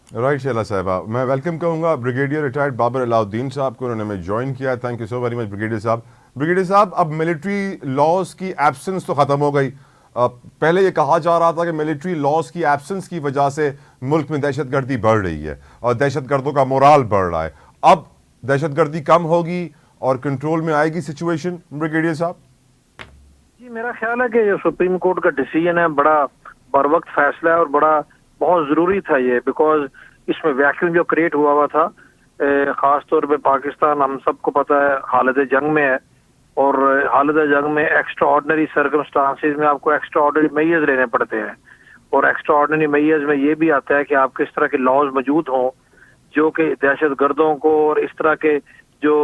राइट शैला साहिबा, मैं वेलकम कहूँगा ब्रिगेडियर रिटायर्ड बाबर अलाउद्दीन साहब को, उन्होंने हमें ज्वाइन किया। Thank you so very much brigadier साहब। ब्रिगेडियर साहब, अब मिलिट्री लॉज की एब्सेंस तो ख़त्म हो गई। पहले ये कहा जा रहा था कि मिलिट्री लॉज की एब्सेंस की वजह से मुल्क में दहशतगर्दी बढ़ रही है और दहशतगर्दों का मोराल बढ़ रहा है। अब दहशतगर्दी कम होगी और कंट्रोल में आएगी सिचुएशन, ब्रिगेडियर साहब? जी, मेरा ख्याल है कि ये सुप्रीम कोर्ट का डिसीजन है बड़ा बरवक्त फैसला है और बड़ा बहुत जरूरी था ये, बिकॉज इसमें वैक्यूम जो क्रिएट हुआ था, खास तौर पे पाकिस्तान हम सबको पता है हालत जंग में है, और हालत जंग में एक्स्ट्रा ऑर्डनरी सर्कमस्टांसिस में आपको एक्स्ट्रा ऑर्डनरी मेजर्स लेने पड़ते हैं, और एक्स्ट्रा ऑर्डनरी मेजर्स में ये भी आता है कि आपके इस तरह के लॉज मौजूद हों जो कि दहशत गर्दों को और इस तरह के जो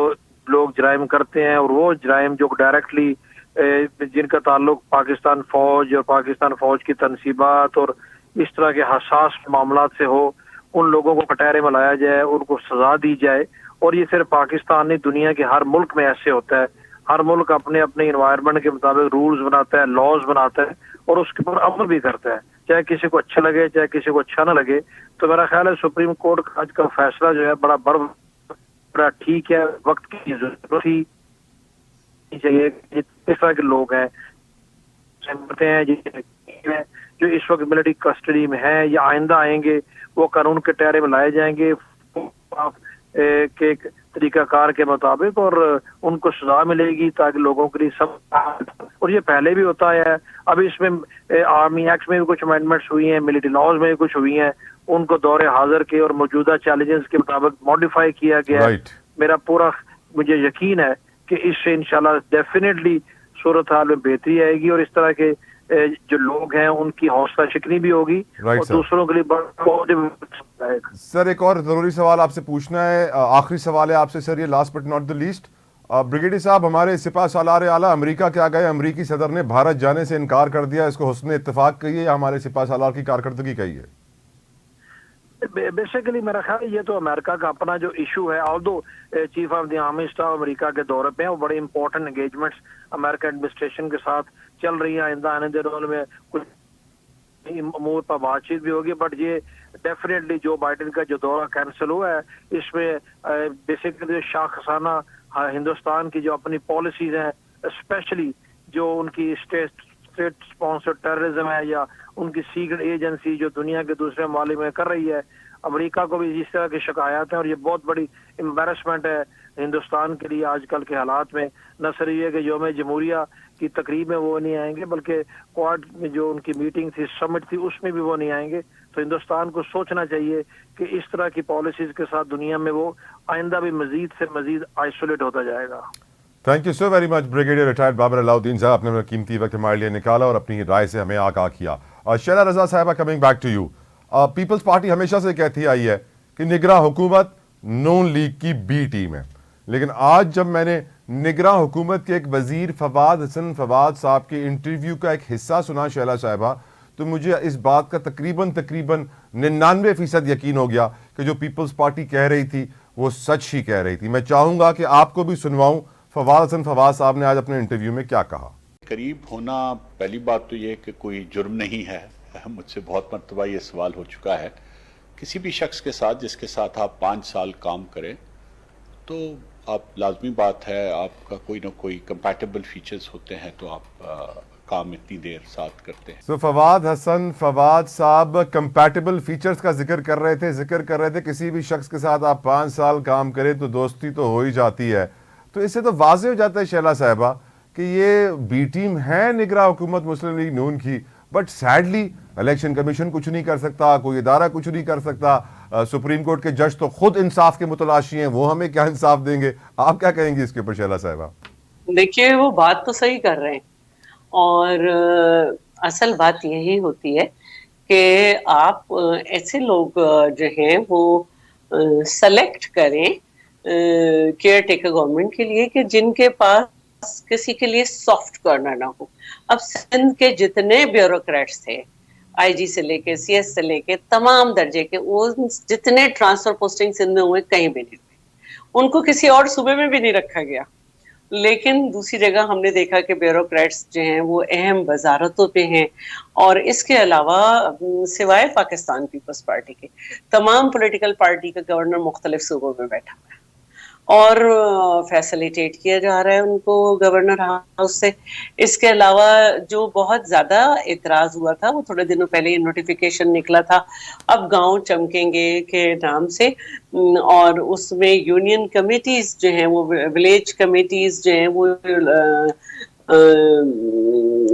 लोग जराइम करते हैं, और वो जराइम जो डायरेक्टली जिनका ताल्लुक पाकिस्तान फौज और पाकिस्तान फौज की तनसीबात और इस तरह के हसास मामला से हो, उन लोगों को कटहरे में लाया जाए, उनको सजा दी जाए। और ये सिर्फ पाकिस्तान नहीं, दुनिया के हर मुल्क में ऐसे होता है। हर मुल्क अपने अपने इन्वायरमेंट के मुताबिक रूल्स बनाता है, लॉज बनाता है और उसके ऊपर अमल भी करता है, चाहे किसी को अच्छा लगे चाहे किसी को अच्छा ना लगे। तो मेरा ख्याल है सुप्रीम कोर्ट का आज का फैसला जो है बड़ा ठीक है। वक्त की जरूरत थी, चाहिए इस तरह के लोग हैं जो इस वक्त मिलिट्री कस्टडी में है या आइंदा आएंगे, वो कानून के दायरे में लाए जाएंगे के तरीकाकार के मुताबिक, और उनको सजा मिलेगी ताकि लोगों के लिए सब। और ये पहले भी होता है, अभी इसमें आर्मी एक्ट में भी कुछ अमेंडमेंट्स हुई हैं, मिलिट्री लॉज में भी कुछ हुई हैं, उनको दौरे हाजिर के और मौजूदा चैलेंजेस के मुताबिक मॉडिफाई किया गया है। मेरा पूरा मुझे यकीन है कि इससे इंशाल्लाह डेफिनेटली सूरत हाल में बेहतरी आएगी और इस तरह के जो लोग हैं उनकी हौसला शिकनी भी होगी और दूसरों के लिए बड़ा। सर, एक और जरूरी सवाल आपसे पूछना है, आखिरी सवाल है आपसे सर, ये last but not the least. Brigadier साहब, हमारे सिपा सालार आला अमेरिका क्या गए, अमेरिकी सदर ने भारत जाने से इनकार कर दिया, इसको हुस्न इत्तेफाक कहिए या हमारे सिपा सालार की कारकर्दगी कहिए? बेसिकली मेरा ख्याल ये तो अमेरिका का अपना जो इशू है, although chief of the army staff America के दौरे पे हैं, वो बड़े इंपॉर्टेंट एंगेजमेंट्स अमेरिका एडमिनिस्ट्रेशन के साथ चल रही है। आइंदा आने दिनों में कुछ अमूर पर बातचीत भी होगी, बट ये डेफिनेटली जो बाइडेन का जो दौरा कैंसिल हुआ है, इसमें बेसिकली शाखसाना हिंदुस्तान की जो अपनी पॉलिसीज हैं, स्पेशली जो उनकी स्टेट स्पॉन्सर्ड टेररिज्म है या उनकी सीक्रेट एजेंसी जो दुनिया के दूसरे मामले में कर रही है, अमेरिका को भी इस तरह की शिकायत है और ये बहुत बड़ी एम्बेरसमेंट है हिंदुस्तान के लिए आजकल के हालात में। न सिर्फ ये कि यौम जमहूरिया की तकरीब में वो नहीं आएंगे, बल्कि क्वाड में जो उनकी मीटिंग थी, समिट थी, उसमें भी वो नहीं आएंगे। तो हिंदुस्तान को सोचना चाहिए कि इस तरह की पॉलिसीज के साथ दुनिया में वो आइंदा भी मजीद से मजीद आइसोलेट होता जाएगा। Thank you so very much brigadier retired Babar Alauddin साहब, आपने अपना कीमती वक्त हमारे लिए निकाला और अपनी राय से हमें आगाह किया। शैला रजा साहबा, coming back to you, Peoples Party हमेशा से कहती आई है कि निगरां हुकूमत नून लीग की बी टीम है, लेकिन आज जब मैंने निगरां हुकूमत के एक वजीर फवाद हसन फवाद साहब के इंटरव्यू का एक हिस्सा सुना शैला साहबा, तो मुझे इस बात का तकरीबन 99% यकीन हो गया कि जो पीपल्स पार्टी कह रही थी वो सच ही कह रही थी। मैं चाहूंगा कि आपको भी सुनवाऊं फवाद हसन फवाद साहब ने आज अपने इंटरव्यू में क्या कहा। करीब होना, पहली बात तो ये कि कोई जुर्म नहीं है। मुझसे बहुत मरतबा ये सवाल हो चुका है, किसी भी शख्स के साथ जिसके साथ आप 5 साल काम करें तो आप, लाजमी बात है, आपका कोई ना कोई कंपैटिबल फीचर्स होते हैं, तो आप काम इतनी देर साथ करते हैं। So, फवाद हसन फवाद साहब कंपैटिबल फीचर्स का जिक्र कर रहे थे किसी भी शख्स के साथ आप 5 साल काम करें तो दोस्ती तो हो ही जाती है। तो इससे तो वाज़ेह हो जाता है शैला साहबा कि ये बी टीम है निगरां हुकूमत मुस्लिम लीग नून की, बट सैडली इलेक्शन कमीशन कुछ नहीं कर सकता, कोई इदारा कुछ नहीं कर सकता, सुप्रीम कोर्ट के जज तो खुद इंसाफ के मुतलाशी हैं, वो हमें क्या इंसाफ देंगे? आप क्या कहेंगे इसके ऊपर शैला साहबा? देखिए, वो बात तो सही कर रहे हैं और असल बात यही होती है कि आप ऐसे लोग जो हैं वो सेलेक्ट करें केयर टेकर गवर्नमेंट के लिए कि जिनके पास किसी के लिए सॉफ्ट कॉर्नर ना हो। अब सिंध के जितने ब्यूरोक्रेट्स थे, आईजी से लेके सीएस से लेके तमाम दर्जे के, वो जितने ट्रांसफर पोस्टिंग सिंध में हुए कहीं भी नहीं हुए, उनको किसी और सूबे में भी नहीं रखा गया। लेकिन दूसरी जगह हमने देखा कि ब्यूरोक्रेट्स जो हैं वो अहम वजारतों पे हैं, और इसके अलावा सिवाय पाकिस्तान पीपल्स पार्टी के तमाम पॉलिटिकल पार्टी का गवर्नर मुख्तलिफ सूबों में बैठा हुआ है। और फैसिलिटेट किया जा रहा है उनको गवर्नर हाउस से। इसके अलावा जो बहुत ज्यादा इतराज हुआ था, वो थोड़े दिनों पहले ये नोटिफिकेशन निकला था, अब गांव चमकेंगे के नाम से, और उसमें यूनियन कमेटीज जो हैं, वो विलेज कमेटीज जो हैं, वो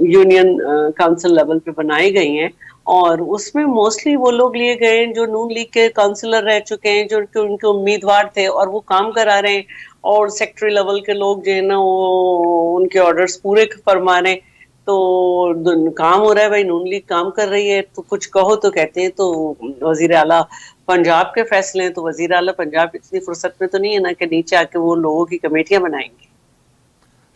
यूनियन काउंसिल लेवल पे बनाई गई हैं, और उसमें मोस्टली वो लोग लिए गए हैं जो नून लीग के काउंसिलर रह चुके हैं, जो उनके उम्मीदवार थे और वो काम करा रहे हैं, और सेक्रेटरी लेवल के लोग जो है ना, वो उनके ऑर्डर्स पूरे फरमा रहे हैं। तो काम हो रहा है भाई, नून लीग काम कर रही है, तो कुछ कहो तो कहते हैं तो वजीर आला पंजाब के फैसले हैं, तो वजीर आला पंजाब इतनी फुर्सत में तो नहीं है ना कि नीचे आके वो लोगों की कमेटियां बनाएंगे।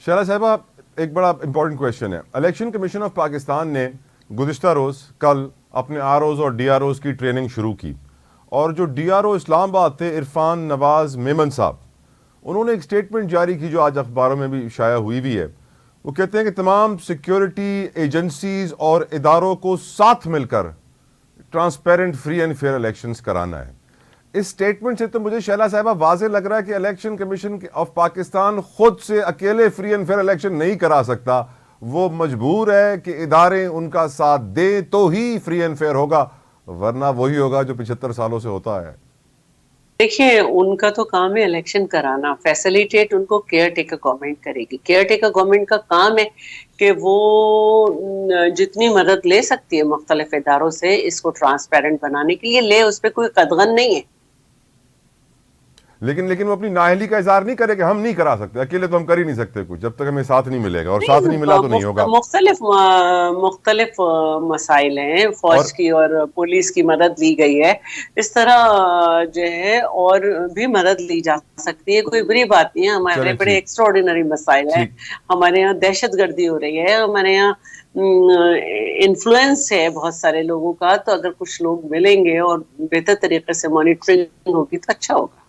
शहरा साहिबा, एक बड़ा इंपॉर्टेंट क्वेश्चन है। इलेक्शन कमीशन ऑफ पाकिस्तान ने गुज़िश्ता रोज़ कल अपने आरओज़ और डीआरओज़ की ट्रेनिंग शुरू की, और जो डीआरओ इस्लामाबाद थे इरफान नवाज़ मेमन साहब, उन्होंने एक स्टेटमेंट जारी की जो आज अखबारों में भी शाया हुई भी है। वो कहते हैं कि तमाम सिक्योरिटी एजेंसीज और इदारों को साथ मिलकर transparent, free and fair elections कराना है। इस स्टेटमेंट से तो मुझे शैला साहिबा वाज़ेह लग रहा है कि इलेक्शन कमीशन ऑफ पाकिस्तान खुद से अकेले फ्री एंड फेयर इलेक्शन नहीं करा सकता, वो मजबूर है कि इदारे उनका साथ दे तो ही फ्री एंड फेयर होगा, वरना वही होगा जो 75 सालों से होता है। देखिए, उनका तो काम है इलेक्शन कराना, फैसिलिटेट उनको केयर टेकर गवर्नमेंट करेगी। केयर टेकर गवर्नमेंट का काम है कि वो जितनी मदद ले सकती है मुख्तलिफ इदारों से इसको ट्रांसपेरेंट बनाने के लिए ले, उस पर कोई कदगन नहीं है। लेकिन वो अपनी नाअहली का इजहार नहीं करे कि हम नहीं करा सकते, अकेले तो हम कर ही नहीं सकते कुछ, जब तक हमें साथ नहीं मिलेगा, और साथ नहीं मिला तो नहीं होगा। मुख्तलिफ मसाइल हैं, फौज की और पुलिस की मदद ली गई है, इस तरह जो है और भी मदद ली जा सकती है, कोई बुरी बात नहीं है। हमारे बड़े एक्स्ट्राऑर्डिनरी मसाइल हैं, हमारे यहाँ दहशतगर्दी हो रही है, हमारे यहाँ इन्फ्लुएंस है बहुत सारे लोगों का, तो अगर कुछ लोग मिलेंगे और बेहतर तरीके से मॉनिटरिंग होगी तो अच्छा होगा।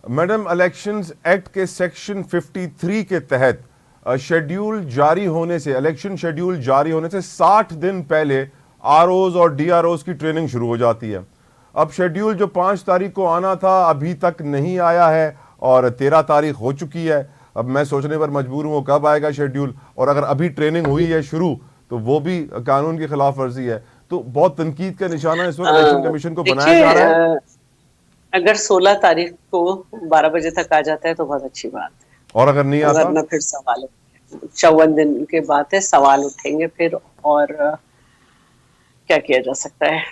मैडम, इलेक्शंस एक्ट के सेक्शन 53 के तहत शेड्यूल जारी होने से, इलेक्शन शेड्यूल जारी होने से 60 दिन पहले आरओज और डीआरओज की ट्रेनिंग शुरू हो जाती है। अब शेड्यूल जो 5 तारीख को आना था अभी तक नहीं आया है, और 13 तारीख हो चुकी है। अब मैं सोचने पर मजबूर हूँ कब आएगा शेड्यूल, और अगर अभी ट्रेनिंग हुई है शुरू तो वो भी कानून की खिलाफ वर्जी है। तो बहुत तनकीद का निशाना इस वक्त इलेक्शन कमीशन को बनाया जा रहा है। अगर 16 तारीख को 12 बजे तक आ जाता है तो बहुत अच्छी बात है, और अगर नहीं आता वरना फिर सवाल 54 दिन के बाद है, सवाल उठेंगे फिर, और क्या किया जा सकता है,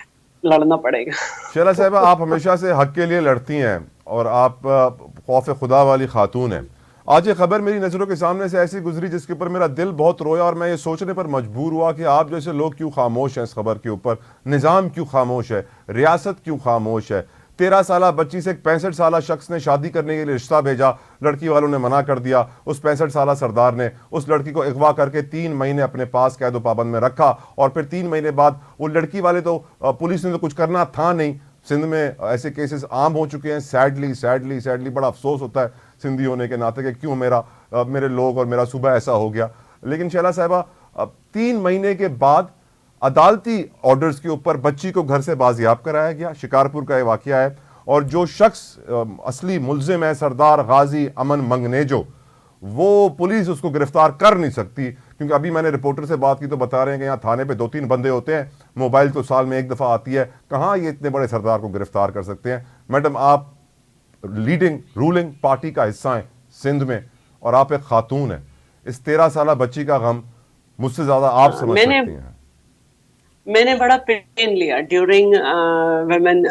लड़ना पड़ेगा। शैला साहिबा, आप हमेशा से हक के लिए लड़ती हैं और आप खौफ खुदा वाली खातून हैं। आज ये खबर मेरी नज़रों के सामने से ऐसी गुजरी जिसके ऊपर मेरा दिल बहुत रोया, और मैं ये सोचने पर मजबूर हुआ कि आप जैसे लोग क्यों खामोश हैं इस खबर के ऊपर, निज़ाम क्यों खामोश है, रियासत क्यों खामोश है। 13 साला बच्ची से एक 65 साला शख्स ने शादी करने के लिए रिश्ता भेजा, लड़की वालों ने मना कर दिया। उस 65 साला सरदार ने उस लड़की को अगवा करके 3 महीने अपने पास कैद पाबंद में रखा, और फिर 3 महीने बाद वो लड़की वाले तो, पुलिस ने तो कुछ करना था नहीं। सिंध में ऐसे केसेस आम हो चुके हैं। सैडली बड़ा अफसोस होता है सिंधी होने के नाते कि क्यों मेरे लोग और मेरा सूबा ऐसा हो गया। लेकिन शैला साहिबा, 3 महीने के बाद अदालती ऑर्डर्स के ऊपर बच्ची को घर से बाजियाब कराया गया। शिकारपुर का ये वाकया है, और जो शख्स असली मुल्जिम है सरदार गाजी अमन मंगनेजो, वो पुलिस उसको गिरफ्तार कर नहीं सकती, क्योंकि अभी मैंने रिपोर्टर से बात की तो बता रहे हैं कि यहाँ थाने पे 2-3 बंदे होते हैं, मोबाइल तो साल में 1 दफ़ा आती है, कहाँ ये इतने बड़े सरदार को गिरफ्तार कर सकते हैं। मैडम, आप लीडिंग रूलिंग पार्टी का हिस्सा हैं सिंध में, और आप एक खातून हैं। इस 13 साला बच्ची का गम मुझसे ज्यादा आप समझ सकती हैं। मैंने बड़ा पेन लिया ड्यूरिंग वुमेन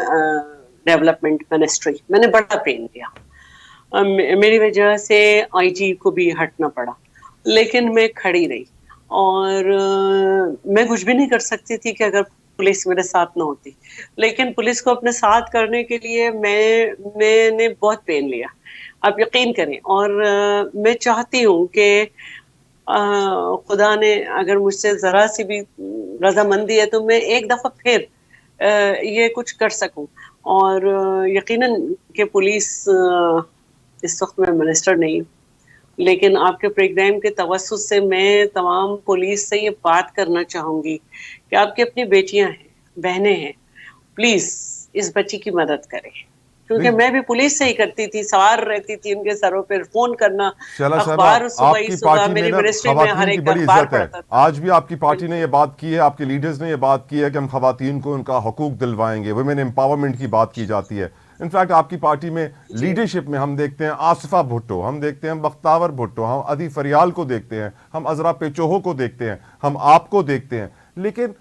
डेवलपमेंट मिनिस्ट्री, मैंने बड़ा पेन लिया। मेरी वजह से आईजी को भी हटना पड़ा, लेकिन मैं खड़ी रही, और मैं कुछ भी नहीं कर सकती थी कि अगर पुलिस मेरे साथ ना होती। लेकिन पुलिस को अपने साथ करने के लिए मैंने बहुत पेन लिया, आप यकीन करें। और मैं चाहती हूँ कि खुदा ने अगर मुझसे जरा सी भी रजामंदी है तो मैं एक दफा फिर ये कुछ कर सकूं। और यकीनन कि पुलिस, इस वक्त मैं मिनिस्टर नहीं, लेकिन आपके प्रोग्राम के तवस्सुस से मैं तमाम पुलिस से ये बात करना चाहूंगी कि आपकी अपनी बेटियां हैं, बहनें हैं, प्लीज इस बच्ची की मदद करें। क्योंकि मैं भी पुलिस से ही करती थी, सवार रहती थी उनके सरों पर, फोन करना, शैला साहब, अखबार सुबह आपकी ही सुबह पार्टी में मेरी ना मिनिस्ट्री में हर खवातीन की एक बड़ी अखबार इज्जत है। पढ़ता था। आज भी आपकी पार्टी ने ये बात की है, आपके लीडर्स ने ये बात की है कि हम खवातीन को उनका हकूक दिलवाएंगे, वुमेन एम्पावरमेंट की बात की जाती है। इनफैक्ट आपकी पार्टी में लीडरशिप में हम देखते हैं आसिफा भुट्टो, हम देखते हैं बख्तावर भुट्टो, हम अदी फरियाल को देखते हैं, हम अजरा पेचोहो को देखते हैं, हम आपको देखते हैं, लेकिन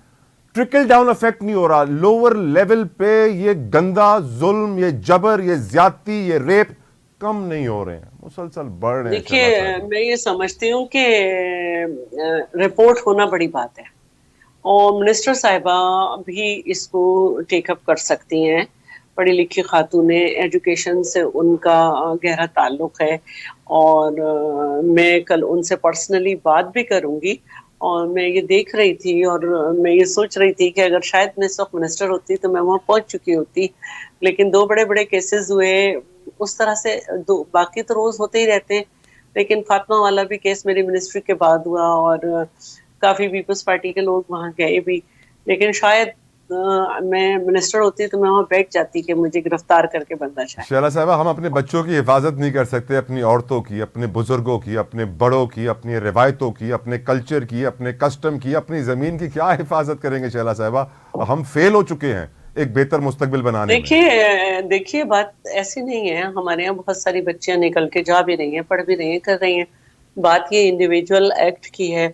ट्रिकल डाउन इफेक्ट नहीं हो रहा। लोअर लेवल पे ये गंदा जुल्म, ये जबर, ये ज्यादती, ये रेप कम नहीं हो रहे हैं, मुसलसल बढ़ रहे हैं। देखिए, मैं ये समझती हूँ कि रिपोर्ट होना बड़ी बात है और मिनिस्टर साहिबा भी इसको टेकअप कर सकती हैं। पढ़ी लिखी खातून है, एजुकेशन से उनका गहरा ताल्लुक है और मैं कल उनसे पर्सनली बात भी करूंगी। और मैं ये देख रही थी और मैं ये सोच रही थी कि अगर शायद मैं इस वक्त मिनिस्टर होती तो मैं वहाँ पहुंच चुकी होती, लेकिन दो बड़े बड़े केसेस हुए उस तरह से। दो बाकी तो रोज होते ही रहते हैं, लेकिन फातिमा वाला भी केस मेरी मिनिस्ट्री के बाद हुआ और काफी पीपल्स पार्टी के लोग वहाँ गए भी, लेकिन शायद मैं मिनिस्टर होती तो मैं वहाँ बैठ जाती कि मुझे गिरफ्तार करके बंदा चाहिए। शैला साहबा, हम अपने बच्चों की हिफाजत नहीं कर सकते, अपनी औरतों की, अपने बुजुर्गों की, अपने बड़ों की, अपनी रिवायतों की, अपने कल्चर की, अपने कस्टम की, अपनी जमीन की क्या हिफाजत करेंगे शैला साहबा? हम फेल हो चुके हैं एक बेहतर मुस्तकबिल बनाने में। देखिए बात ऐसी नहीं है, हमारे यहाँ बहुत सारी बच्चियां निकल के जा भी रही हैं, पढ़ भी रही हैं, कर रही हैं। बात ये इंडिविजुअल एक्ट की है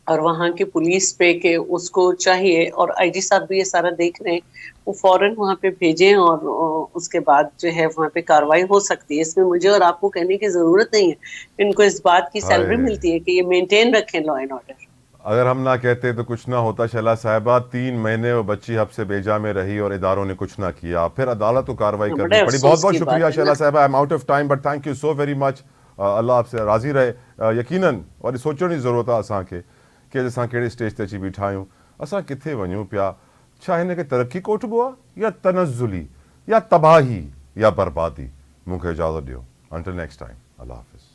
और वहाँ की पुलिस पे के उसको चाहिए, और आईजी साहब भी ये सारा देख रहे हैं, वो फौरन वहाँ पे भेजें और उसके बाद जो है वहाँ पे कार्रवाई हो सकती है। इसमें मुझे और आपको कहने की जरूरत नहीं है, इनको इस बात की सैलरी मिलती है कि ये मेंटेन रखें लॉ एंड ऑर्डर। अगर हम ना कहते तो कुछ ना होता शैला साहिबा। 3 महीने वो बच्ची हब से बेजा में रही और इदारों ने कुछ ना किया, फिर अदालत को कार्रवाई करनी पड़ी। बहुत बहुत शुक्रिया शैला साहिबा, I am out of time, but thank you so very much. Allah आपसे राज़ी रहे। यकीनन और सोचण जी ज़रूरत आहे असांखे कि असां कहिड़े स्टेज ते अची बीठा आहियूं, असां किथे वञूं पिया। छा हिन खे तरक़ी कोठबो आहे या तनज़ुली या तबाही या बर्बादी? मूंखे इजाज़त ॾियो। अंटिल नेक्स्ट टाइम, अल्लाह हाफ़िज़।